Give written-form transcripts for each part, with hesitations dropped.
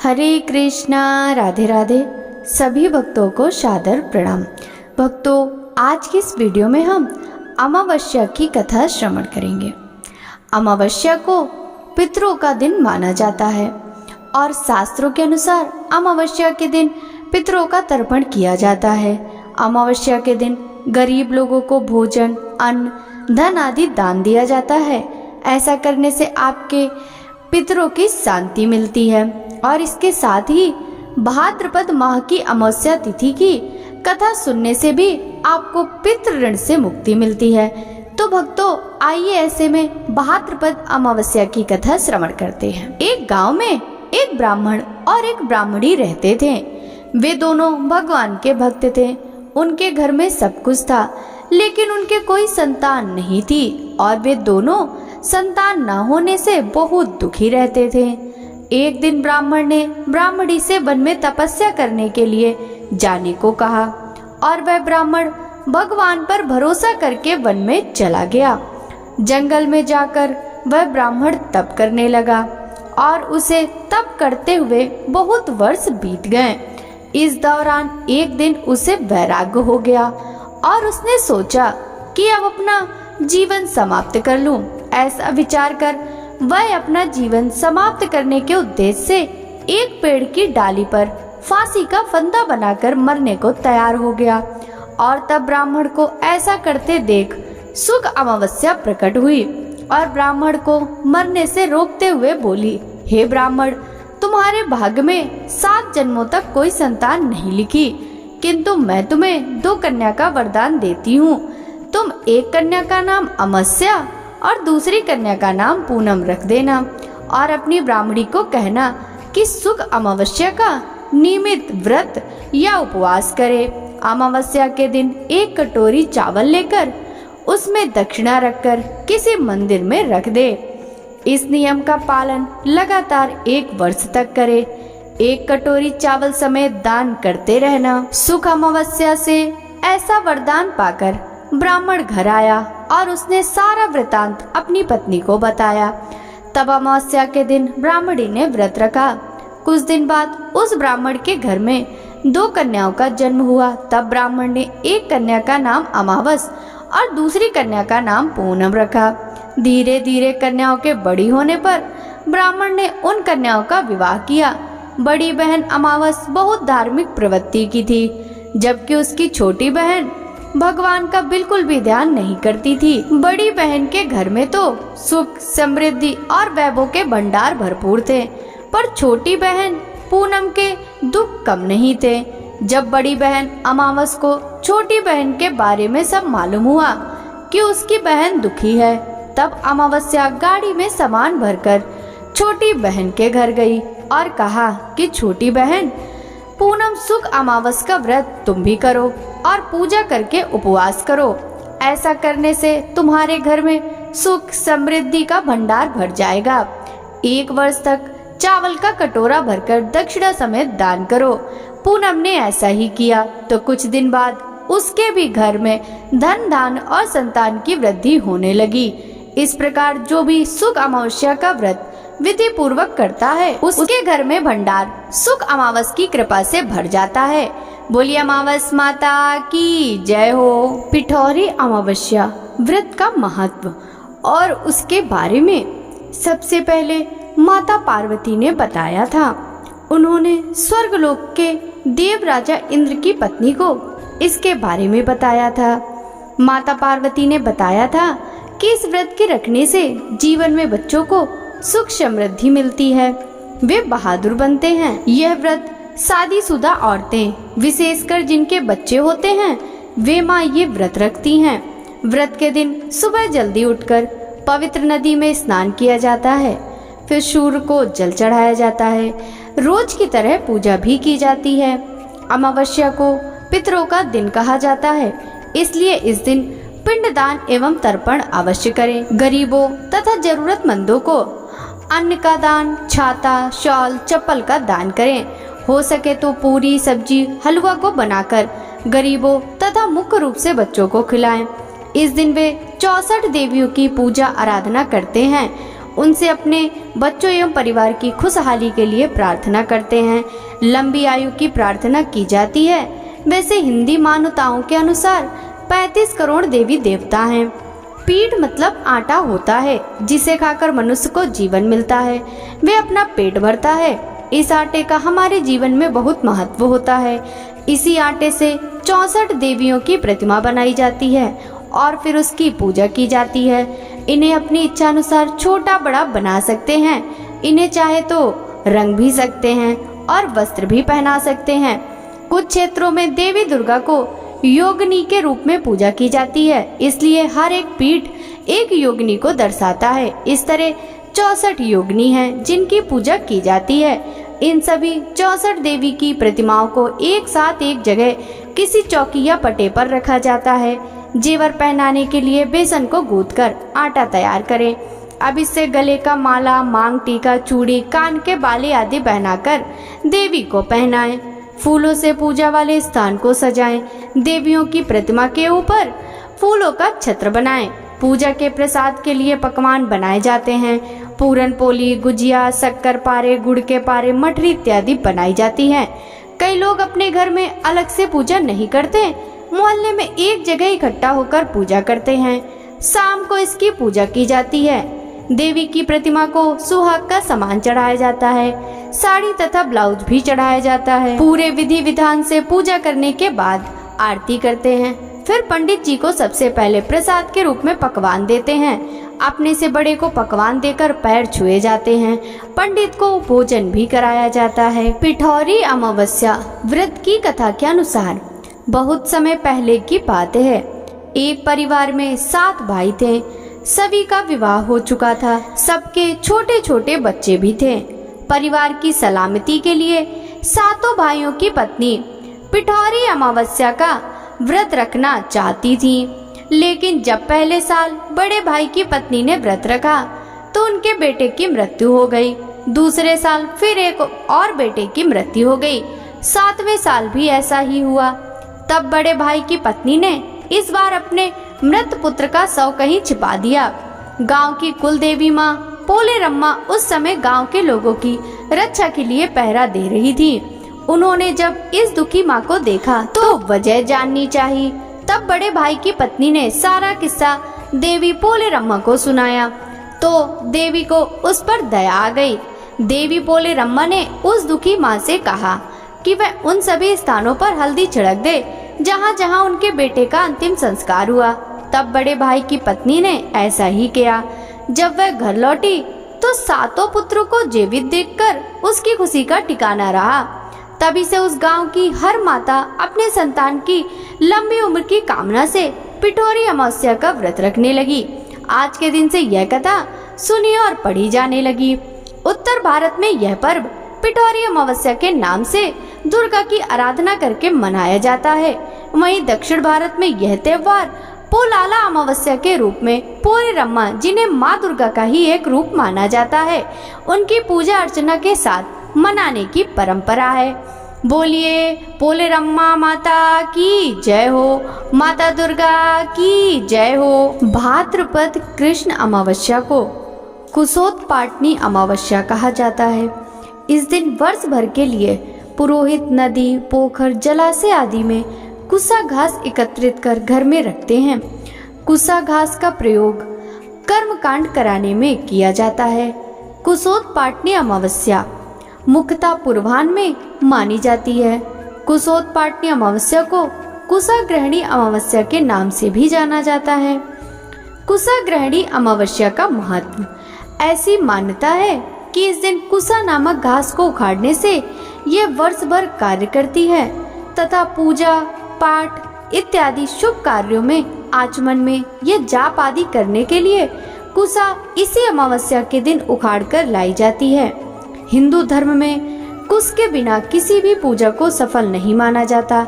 हरे कृष्णा, राधे राधे। सभी भक्तों को सादर प्रणाम। भक्तों, आज की इस वीडियो में हम अमावस्या की कथा श्रवण करेंगे। अमावस्या को पितरों का दिन माना जाता है और शास्त्रों के अनुसार अमावस्या के दिन पितरों का तर्पण किया जाता है। अमावस्या के दिन गरीब लोगों को भोजन, अन्न, धन आदि दान दिया जाता है। ऐसा करने से आपके पितरों की शांति मिलती है और इसके साथ ही भाद्रपद माह की अमावस्या तिथि की कथा सुनने से भी आपको पितृ ऋण से मुक्ति मिलती है। तो भक्तों, आइए ऐसे में भाद्रपद अमावस्या की कथा श्रवण करते हैं। एक गांव में एक ब्राह्मण और एक ब्राह्मणी रहते थे। वे दोनों भगवान के भक्त थे। उनके घर में सब कुछ था, लेकिन उनके कोई संतान नहीं थी और वे दोनों संतान न होने से बहुत दुखी रहते थे। एक दिन ब्राह्मण ने ब्राह्मणी से वन में तपस्या करने के लिए जाने को कहा और वह ब्राह्मण भगवान पर भरोसा करके वन में चला गया। जंगल में जाकर वह ब्राह्मण तप करने लगा और उसे तप करते हुए बहुत वर्ष बीत गए। इस दौरान एक दिन उसे वैराग्य हो गया और उसने सोचा कि अब अपना जीवन समाप्त कर लूं। ऐसा विचार कर वह अपना जीवन समाप्त करने के उद्देश्य से एक पेड़ की डाली पर फांसी का फंदा बनाकर मरने को तैयार हो गया। और तब ब्राह्मण को ऐसा करते देख सुख अमावस्या प्रकट हुई और ब्राह्मण को मरने से रोकते हुए बोली, हे ब्राह्मण, तुम्हारे भाग्य में 7 जन्मों तक कोई संतान नहीं लिखी, किंतु मैं तुम्हें 2 कन्या का वरदान देती हूँ। तुम एक कन्या का नाम अमावस्या और दूसरी कन्या का नाम पूनम रख देना और अपनी ब्राह्मणी को कहना कि सुख अमावस्या का नियमित व्रत या उपवास करे। अमावस्या के दिन एक कटोरी चावल लेकर उसमें दक्षिणा रखकर किसी मंदिर में रख दे। इस नियम का पालन लगातार 1 वर्ष तक करे। एक कटोरी चावल समेत दान करते रहना। सुख अमावस्या से ऐसा वरदान पाकर ब्राह्मण घर आया और उसने सारा वृतांत अपनी पत्नी को बताया। तब अमावस्या के दिन ब्राह्मणी ने व्रत रखा। कुछ दिन बाद उस ब्राह्मण के घर में 2 कन्याओं का जन्म हुआ। तब ब्राह्मण ने एक कन्या का नाम अमावस और दूसरी कन्या का नाम पूनम रखा। धीरे धीरे कन्याओं के बड़ी होने पर ब्राह्मण ने उन कन्याओं का विवाह किया। बड़ी बहन अमावस बहुत धार्मिक प्रवृत्ति की थी, जबकि उसकी छोटी बहन भगवान का बिल्कुल भी ध्यान नहीं करती थी। बड़ी बहन के घर में तो सुख, समृद्धि और वैभव के भंडार भरपूर थे, पर छोटी बहन पूनम के दुख कम नहीं थे। जब बड़ी बहन अमावस को छोटी बहन के बारे में सब मालूम हुआ कि उसकी बहन दुखी है, तब अमावस्या गाड़ी में सामान भरकर छोटी बहन के घर गई और कहा कि छोटी बहन, पूनम सुख अमावस का व्रत तुम भी करो और पूजा करके उपवास करो। ऐसा करने से तुम्हारे घर में सुख, समृद्धि का भंडार भर जाएगा। 1 वर्ष तक चावल का कटोरा भरकर दक्षिणा समेत दान करो। पूनम ने ऐसा ही किया तो कुछ दिन बाद उसके भी घर में धन, धान और संतान की वृद्धि होने लगी। इस प्रकार जो भी सुख अमावस्या का व्रत विधि पूर्वक करता है, उसके घर में भंडार सुख अमावस की कृपा से भर जाता है। बोलिए अमावस माता की जय हो। पिठौरी अमावस्या व्रत का महत्व और उसके बारे में सबसे पहले माता पार्वती ने बताया था। उन्होंने स्वर्गलोक के देव राजा इंद्र की पत्नी को इसके बारे में बताया था। माता पार्वती ने बताया था कि इस व्रत के रखने से जीवन में बच्चों को सुख समृद्धि मिलती है, वे बहादुर बनते हैं। यह व्रत शादीशुदा औरतें, विशेषकर जिनके बच्चे होते हैं, वे माँ ये व्रत रखती हैं। व्रत के दिन सुबह जल्दी उठकर पवित्र नदी में स्नान किया जाता है, फिर सूर्य को जल चढ़ाया जाता है। रोज की तरह पूजा भी की जाती है। अमावस्या को पितरों का दिन कहा जाता है, इसलिए इस दिन पिंडदान एवं तर्पण अवश्य करें। गरीबों तथा जरूरतमंदों को अन्न का दान, छाता, शॉल, चप्पल का दान करें। हो सके तो पूरी, सब्जी, हलवा को बनाकर गरीबों तथा मुख्य रूप से बच्चों को खिलाएं। इस दिन वे 64 देवियों की पूजा आराधना करते हैं। उनसे अपने बच्चों एवं परिवार की खुशहाली के लिए प्रार्थना करते हैं। लंबी आयु की प्रार्थना की जाती है। वैसे हिंदी मान्यताओं के अनुसार 35 करोड़ देवी देवता हैं। पीठ मतलब आटा होता है जिसे खाकर मनुष्य को जीवन मिलता है, वे अपना पेट भरता है। इस आटे का हमारे जीवन में बहुत महत्व होता है। इसी आटे से 64 देवियों की प्रतिमा बनाई जाती है और फिर उसकी पूजा की जाती है। इन्हें अपनी इच्छा अनुसार छोटा बड़ा बना सकते हैं। इन्हें चाहे तो रंग भी सकते हैं और वस्त्र भी पहना सकते हैं। कुछ क्षेत्रों में देवी दुर्गा को योगिनी के रूप में पूजा की जाती है, इसलिए हर एक पीठ एक योगिनी को दर्शाता है। इस तरह 64 योगिनी हैं जिनकी पूजा की जाती है। इन सभी 64 देवी की प्रतिमाओं को एक साथ एक जगह किसी चौकी या पटे पर रखा जाता है। जेवर पहनाने के लिए बेसन को गूंथकर आटा तैयार करें। अब इससे गले का माला, मांग टीका, चूड़ी, कान के बाले आदि पहनाकर देवी को पहनाएं। फूलों से पूजा वाले स्थान को सजाएं। देवियों की प्रतिमा के ऊपर फूलों का छत्र बनाएं। पूजा के प्रसाद के लिए पकवान बनाए जाते हैं। पूरन पोली, गुजिया, शक्कर पारे, गुड़ के पारे, मठरी इत्यादि बनाई जाती हैं। कई लोग अपने घर में अलग से पूजा नहीं करते, मोहल्ले में एक जगह इकट्ठा होकर पूजा करते हैं। शाम को इसकी पूजा की जाती है। देवी की प्रतिमा को सुहाग का सामान चढ़ाया जाता है। साड़ी तथा ब्लाउज भी चढ़ाया जाता है। पूरे विधि विधान से पूजा करने के बाद आरती करते हैं। फिर पंडित जी को सबसे पहले प्रसाद के रूप में पकवान देते हैं। अपने से बड़े को पकवान देकर पैर छुए जाते हैं। पंडित को भोजन भी कराया जाता है। पिठौरी अमावस्या व्रत की कथा के अनुसार बहुत समय पहले की बात है। एक परिवार में 7 भाई थे। सभी का विवाह हो चुका था। सबके छोटे छोटे बच्चे भी थे। परिवार की सलामती के लिए 7 भाइयों की पत्नी पिठौरी अमावस्या का व्रत रखना चाहती थी, लेकिन जब पहले साल बड़े भाई की पत्नी ने व्रत रखा तो उनके बेटे की मृत्यु हो गई। दूसरे साल फिर एक और बेटे की मृत्यु हो गई। 7वें साल भी ऐसा ही हुआ। तब बड़े भाई की पत्नी ने इस बार अपने मृत पुत्र का शव कहीं छिपा दिया। गांव की कुल देवी माँ पोलेरम्मा उस समय गांव के लोगों की रक्षा के लिए पहरा दे रही थी। उन्होंने जब इस दुखी माँ को देखा तो वजह जाननी चाहिए। तब बड़े भाई की पत्नी ने सारा किस्सा देवी पोलेरम्मा को सुनाया तो देवी को उस पर दया आ गई। देवी पोलेरम्मा ने उस दुखी माँ से कहा कि वह उन सभी स्थानों पर हल्दी छिड़क दे जहाँ जहाँ उनके बेटे का अंतिम संस्कार हुआ। तब बड़े भाई की पत्नी ने ऐसा ही किया। जब वह घर लौटी तो 7 पुत्रों को जीवित देखकर उसकी खुशी का ठिकाना रहा। तभी से उस गांव की हर माता अपने संतान की लंबी उम्र की कामना से पिठौरी अमावस्या का व्रत रखने लगी। आज के दिन से यह कथा सुनी और पढ़ी जाने लगी। उत्तर भारत में यह पर्व पिठौरी अमावस्या के नाम से दुर्गा की आराधना करके मनाया जाता है। वहीं दक्षिण भारत में यह त्योहार पोलाला अमावस्या के रूप में पोलेरम्मा, जिन्हें माँ दुर्गा का ही एक रूप माना जाता है, उनकी पूजा अर्चना के साथ मनाने की परंपरा है। बोलिए पोलेरम्मा माता की जय हो, माता दुर्गा की जय हो। भाद्रपद कृष्ण अमावस्या को कुशोत्पाटनी अमावस्या कहा जाता है। इस दिन वर्ष भर के लिए पुरोहित नदी, पोखर, जलाशय आदि में कुसा घास एकत्रित कर घर में रखते हैं। कुसा घास का प्रयोग कर्मकांड कराने में किया जाता है। कुशोत्पाटनी अमावस्या मुख्यतः पूर्वाह्न में मानी जाती है। कुशोत्पाटनी अमावस्या को कुशाग्रहणी अमावस्या के नाम से भी जाना जाता है। कुशाग्रहणी अमावस्या का महत्व, ऐसी मान्यता है कि इस दिन कुसा नामक घास को उखाड़ने से ये वर्ष भर कार्य करती है तथा पूजा पाठ इत्यादि शुभ कार्यों में आचमन में ये जाप आदि करने के लिए कुसा इसी अमावस्या के दिन उखाड़ कर लाई जाती है। हिंदू धर्म में कुश के बिना किसी भी पूजा को सफल नहीं माना जाता,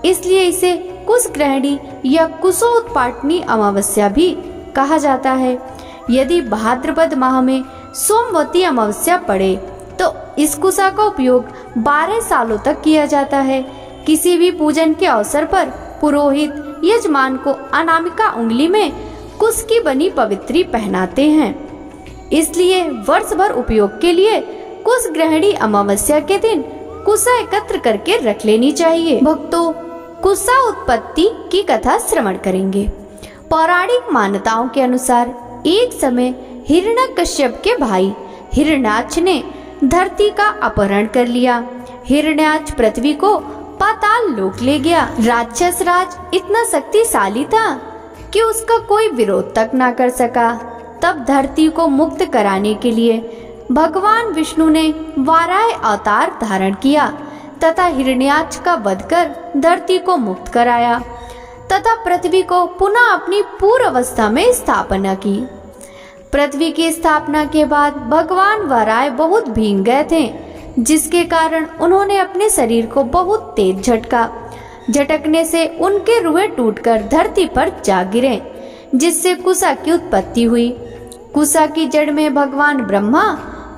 इसलिए इसे कुशग्रहणी या कुशोत्पाटनी अमावस्या भी कहा जाता है। यदि भाद्रपद माह में सोमवती अमावस्या पड़े तो इस कुशा का उपयोग 12 सालों तक किया जाता है। किसी भी पूजन के अवसर पर पुरोहित यजमान को अनामिका उंगली में कुश की बनी पवित्री पहनाते हैं। इसलिए वर्ष भर उपयोग के लिए कुश ग्रहणी अमावस्या के दिन कुशा एकत्र करके रख लेनी चाहिए। भक्तों, कुशा उत्पत्ति की कथा श्रवण करेंगे। पौराणिक मान्यताओं के अनुसार एक समय हिरण्यकश्यप के भाई हिरण्याक्ष ने धरती का अपहरण कर लिया। हिरण्याक्ष पृथ्वी को पाताल लोक ले गया। राक्षस राज इतना शक्तिशाली था कि उसका कोई विरोध तक ना कर सका। तब धरती को मुक्त कराने के लिए भगवान विष्णु ने वाराह अवतार धारण किया तथा हिरण्याक्ष का वध कर धरती को मुक्त कराया तथा पृथ्वी को पुनः अपनी पूर्व अवस्था में स्थापना की। पृथ्वी की स्थापना के बाद भगवान वाराह बहुत भीग गए थे, जिसके कारण उन्होंने अपने शरीर को बहुत तेज झटका। झटकने से उनके रुए टूटकर धरती पर जा गिरे, जिससे कुशा की उत्पत्ति हुई। कुशा की जड़ में भगवान ब्रह्मा,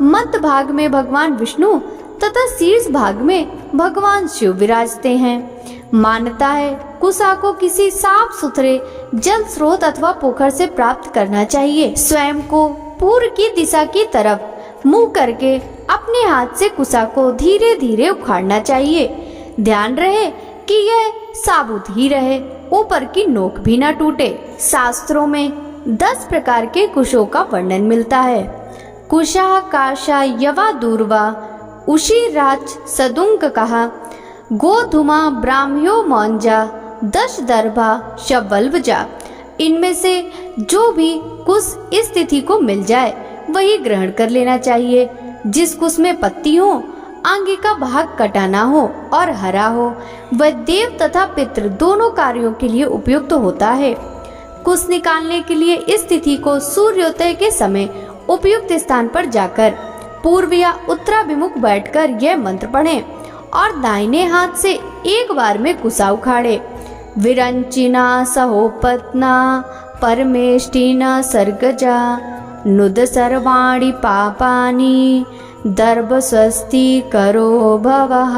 मध्य भाग में भगवान विष्णु तथा शीर्ष भाग में भगवान शिव विराजते हैं। मान्यता है कुशा को किसी साफ सुथरे जल स्रोत अथवा पोखर से प्राप्त करना चाहिए। स्वयं को पूर्व की दिशा की तरफ मुंह करके अपने हाथ से कुशा को धीरे धीरे उखाड़ना चाहिए। ध्यान रहे कि यह साबुत ही रहे, ऊपर की नोक भी न टूटे। शास्त्रों में 10 प्रकार के कुशों का वर्णन मिलता है। कुशा काशा यवा दूर्वा उशीराच सदुंक कहा, गोधुमा ब्राह्म्यो मौंजा 10 दर्भा शवल्वजा। इनमें से जो भी कुश इस तिथि को मिल जाए वही ग्रहण कर लेना चाहिए। जिस कुश में पत्ती हो, आगे का भाग कटा ना हो और हरा हो, वह देव तथा पितृ दोनों कार्यों के लिए उपयुक्त होता है। कुश निकालने के लिए इस तिथि को सूर्योदय के समय उपयुक्त स्थान पर जाकर पूर्व या उत्तराभिमुख बैठकर यह मंत्र पढ़ें और दाहिने हाथ से एक बार में कुशा उखाड़े। विरंचिना सहोपत्ना परमेष्टिना सर्गजा नुद सर्वाणि पापानि दर्भ स्वस्ति करो भवः।